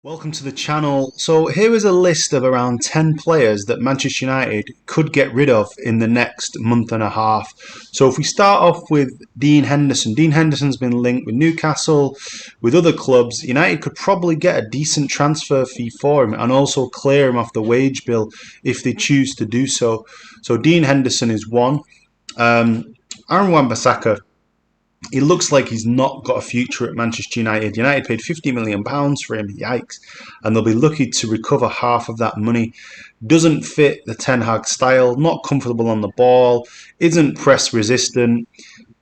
Welcome to the channel. So here is a list of around 10 players that Manchester United could get rid of in the next month and a half. So if we start off with Dean Henderson. Dean Henderson's been linked with Newcastle, with other clubs. United could probably get a decent transfer fee for him and also clear him off the wage bill if they choose to do so. So Dean Henderson is one. Aaron Wan-Bissaka, he looks like he's not got a future at Manchester United. United paid £50 million for him, yikes, and they'll be lucky to recover half of that money. Doesn't fit the Ten Hag style, not comfortable on the ball, isn't press resistant.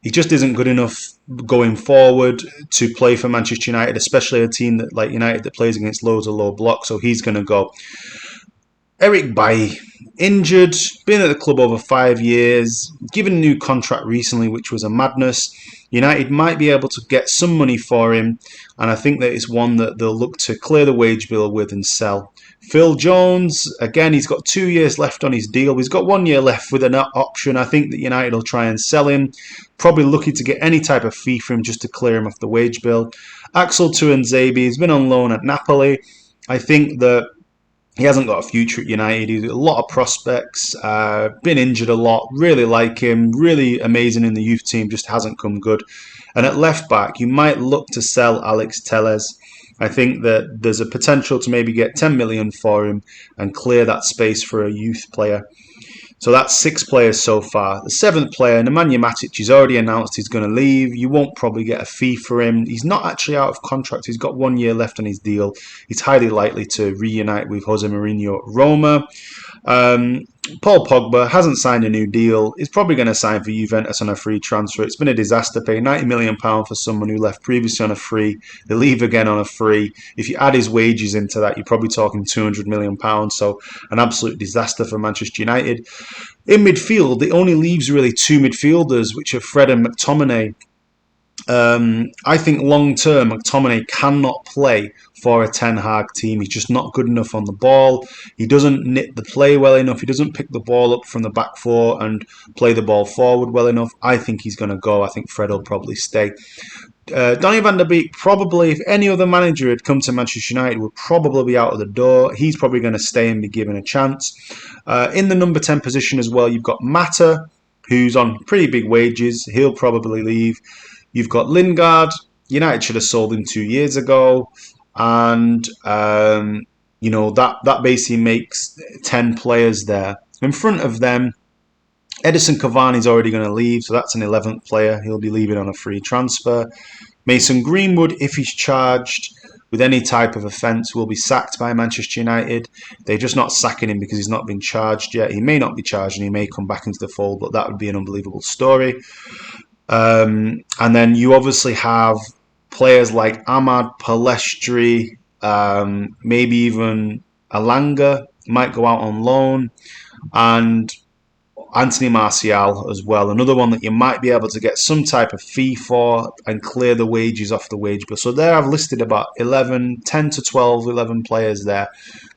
He just isn't good enough going forward to play for Manchester United, especially a team that like United that plays against loads of low blocks, so he's going to go. Eric Bailly, injured, been at the club over 5 years, given a new contract recently, which was a madness. United might be able to get some money for him, and I think that it's one that they'll look to clear the wage bill with and sell. Phil Jones, again, he's got 2 years left on his deal. He's got 1 year left with an option. I think that United will try and sell him. Probably lucky to get any type of fee for him just to clear him off the wage bill. Axel Tuanzebe, he's been on loan at Napoli. I think that he hasn't got a future at United. He's got a lot of prospects, been injured a lot, really like him, really amazing in the youth team, just hasn't come good. And at left back, you might look to sell Alex Telles. I think that there's a potential to maybe get 10 million for him and clear that space for a youth player. So that's 6 players so far. The 7th player, Nemanja Matic, he's already announced he's going to leave. You won't probably get a fee for him. He's not actually out of contract. He's got 1 year left on his deal. He's highly likely to reunite with Jose Mourinho at Roma. Paul Pogba hasn't signed a new deal. He's probably going to sign for Juventus on a free transfer. It's been a disaster paying £90 million for someone who left previously on a free. They leave again on a free. If you add his wages into that, you're probably talking £200 million. So an absolute disaster for Manchester United. In midfield, it only leaves really 2 midfielders, which are Fred and McTominay. I think long term, McTominay cannot play for a Ten Hag team. He's just not good enough on the ball. He doesn't knit the play well enough. He doesn't pick the ball up from the back four and play the ball forward well enough. I think he's going to go. I think Fred will probably stay. Donny van der Beek, probably, if any other manager had come to Manchester United, would probably be out of the door. He's probably going to stay and be given a chance. In the number 10 position as well, you've got Mata, who's on pretty big wages. He'll probably leave. You've got Lingard. United should have sold him 2 years ago. And, that basically makes 10 players there. In front of them, Edison Cavani's already going to leave, so that's an 11th player. He'll be leaving on a free transfer. Mason Greenwood, if he's charged with any type of offence, will be sacked by Manchester United. They're just not sacking him because he's not been charged yet. He may not be charged and he may come back into the fold, but that would be an unbelievable story. And then you obviously have players like Ahmad, Palestri, maybe even Alanga might go out on loan, and Anthony Martial as well. Another one that you might be able to get some type of fee for and clear the wages off the wage bill. So there I've listed about 10 to 12, 11 players there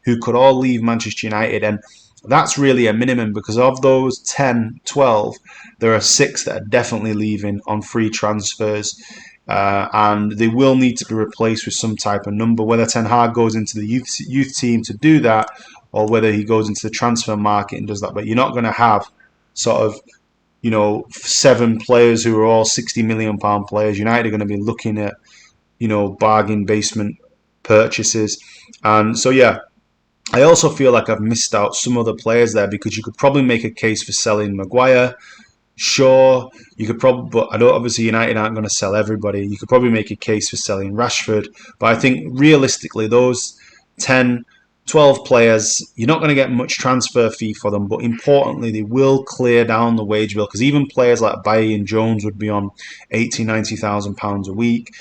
who could all leave Manchester United, and that's really a minimum because of those 10, 12, there are 6 that are definitely leaving on free transfers. And they will need to be replaced with some type of number, whether Ten Hag goes into the youth team to do that or whether he goes into the transfer market and does that. But you're not going to have sort of, 7 players who are all £60 million players. United are going to be looking at, bargain basement purchases. And so, yeah, I also feel like I've missed out some other players there because you could probably make a case for selling Maguire. Sure, you could probably, but I know obviously United aren't going to sell everybody. You could probably make a case for selling Rashford, but I think realistically those 10, 12 players, you're not going to get much transfer fee for them, but importantly, they will clear down the wage bill because even players like Bailly and Jones would be on £80,000, £90,000 a week.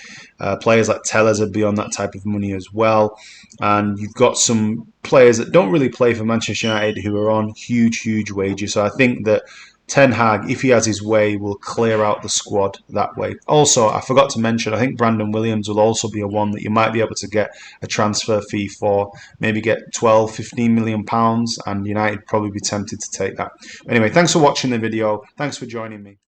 Players like Telles would be on that type of money as well. And you've got some players that don't really play for Manchester United who are on huge, huge wages. So I think that Ten Hag, if he has his way, will clear out the squad that way. Also, I forgot to mention, I think Brandon Williams will also be a one that you might be able to get a transfer fee for. Maybe get 12, 15 million pounds, and United probably be tempted to take that. Anyway, thanks for watching the video. Thanks for joining me.